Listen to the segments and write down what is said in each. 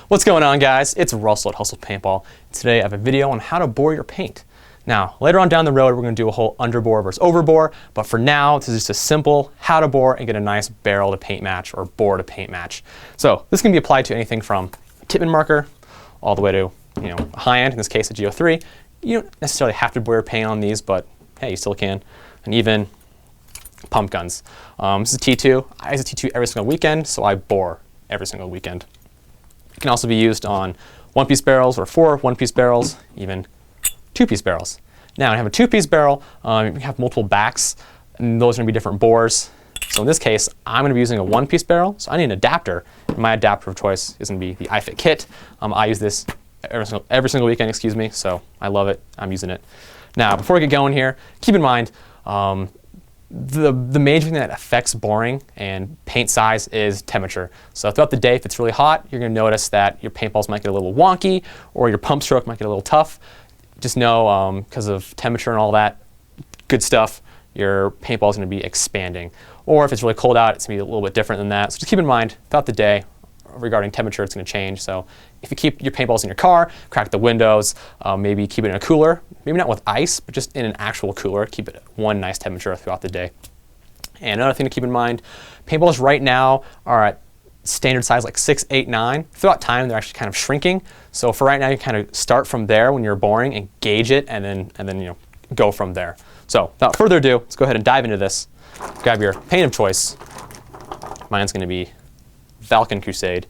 What's going on, guys? It's Russell at Hustle Paintball. Today I have a video on how to bore your paint. Now, later on down the road, we're going to do a whole underbore versus overbore, but for now, this is just a simple how to bore and get a nice barrel to paint match or bore to paint match. So this can be applied to anything from a Tipman marker all the way to a high end, in this case a GO3. You don't necessarily have to bore your paint on these, but hey, you still can. And even pump guns. This is a T2. I use a T2 every single weekend, so I bore every single weekend. It can also be used on one-piece barrels or 4 one-piece barrels, even 2-piece barrels. Now, when you have a 2-piece barrel, you have multiple backs, and those are going to be different bores. So in this case, I'm going to be using a 1-piece barrel, so I need an adapter. And my adapter of choice is going to be the iFit kit. I use this every single weekend, so I love it. I'm using it. Now, before we get going here, keep in mind, the major thing that affects boring and paint size is temperature. So throughout the day, if it's really hot, you're going to notice that your paintballs might get a little wonky or your pump stroke might get a little tough. Just know, because of temperature and all that good stuff, your paintball is going to be expanding. Or if it's really cold out, it's going to be a little bit different than that. So just keep in mind, throughout the day, regarding temperature, it's going to change. So if you keep your paintballs in your car, crack the windows, maybe keep it in a cooler, maybe not with ice, but just in an actual cooler, keep it at one nice temperature throughout the day. And another thing to keep in mind, paintballs right now are at standard size like 6, 8, 9. Throughout time, they're actually kind of shrinking. So for right now, you kind of start from there when you're boring and gauge it, and then go from there. So without further ado, let's go ahead and dive into this. Grab your paint of choice. Mine's going to be Falcon Crusade.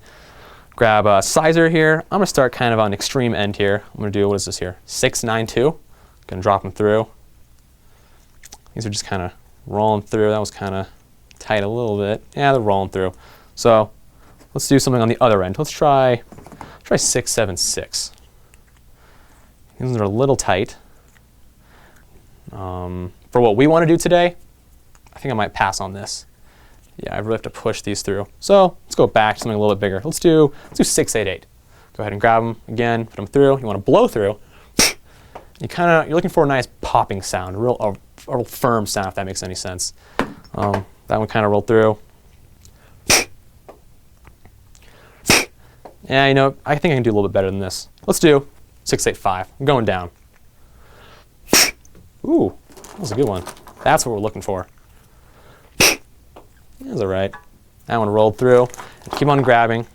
Grab a sizer here. I'm going to start kind of on the extreme end here. I'm going to do, what is this here? 692. Going to drop them through. These are just kind of rolling through. That was kind of tight a little bit. Yeah, they're rolling through. So let's do something on the other end. Let's try 676. These are a little tight. For what we want to do today, I think I might pass on this. Yeah, I really have to push these through. So let's go back to something a little bit bigger. Let's do 688. Go ahead and grab them again, put them through. You want to blow through. You're looking for a nice popping sound, a real firm sound, if that makes any sense. That one kind of rolled through. Yeah, I think I can do a little bit better than this. Let's do 685. I'm going down. Ooh, that was a good one. That's what we're looking for. That's all right. That one rolled through. Keep on grabbing.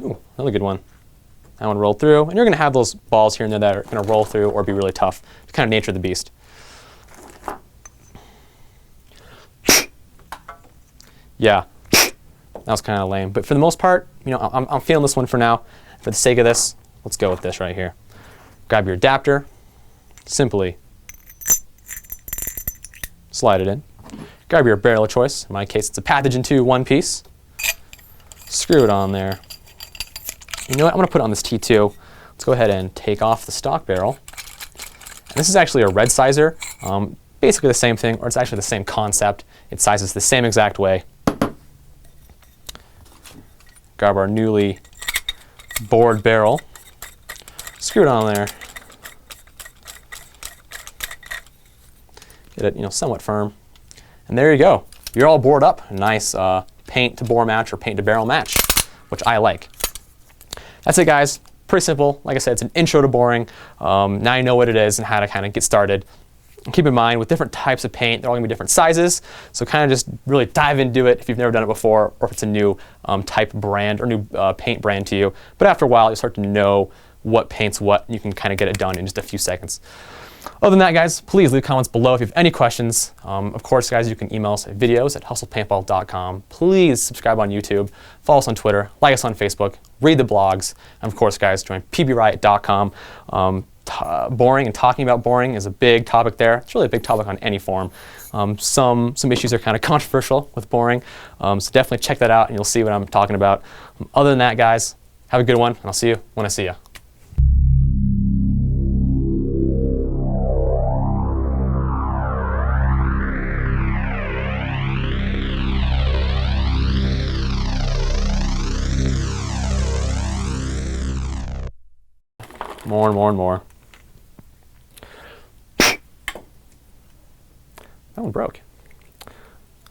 Ooh, another good one. That one rolled through. And you're going to have those balls here and there that are going to roll through or be really tough. It's kind of nature of the beast. Yeah, that was kind of lame. But for the most part, I'm feeling this one for now. For the sake of this, let's go with this right here. Grab your adapter. Simply slide it in. Grab your barrel of choice. In my case, it's a Pathogen 2 1-piece. Screw it on there. You know what? I'm going to put it on this T2. Let's go ahead and take off the stock barrel. And this is actually a red sizer. Basically the same thing, or it's actually the same concept. It sizes the same exact way. Grab our newly bored barrel. Screw it on there. Get it, somewhat firm. And there you go. You're all bored up. A nice paint to bore match or paint to barrel match, which I like. That's it, guys. Pretty simple. Like I said, it's an intro to boring. Now you know what it is and how to kind of get started. And keep in mind, with different types of paint, they're all going to be different sizes. So kind of just really dive into it if you've never done it before, or if it's a new type brand or new paint brand to you. But after a while, you start to know what paints what, and you can kind of get it done in just a few seconds. Other than that, guys, please leave comments below if you have any questions. Of course, guys, you can email us at videos@hustlepaintball.com. Please subscribe on YouTube, follow us on Twitter, like us on Facebook, read the blogs, and of course, guys, join pbriot.com. Boring and talking about boring is a big topic there. It's really a big topic on any forum. Some issues are kind of controversial with boring, so definitely check that out and you'll see what I'm talking about. Other than that, guys, have a good one, and I'll see you when I see you. More and more and more. That one broke.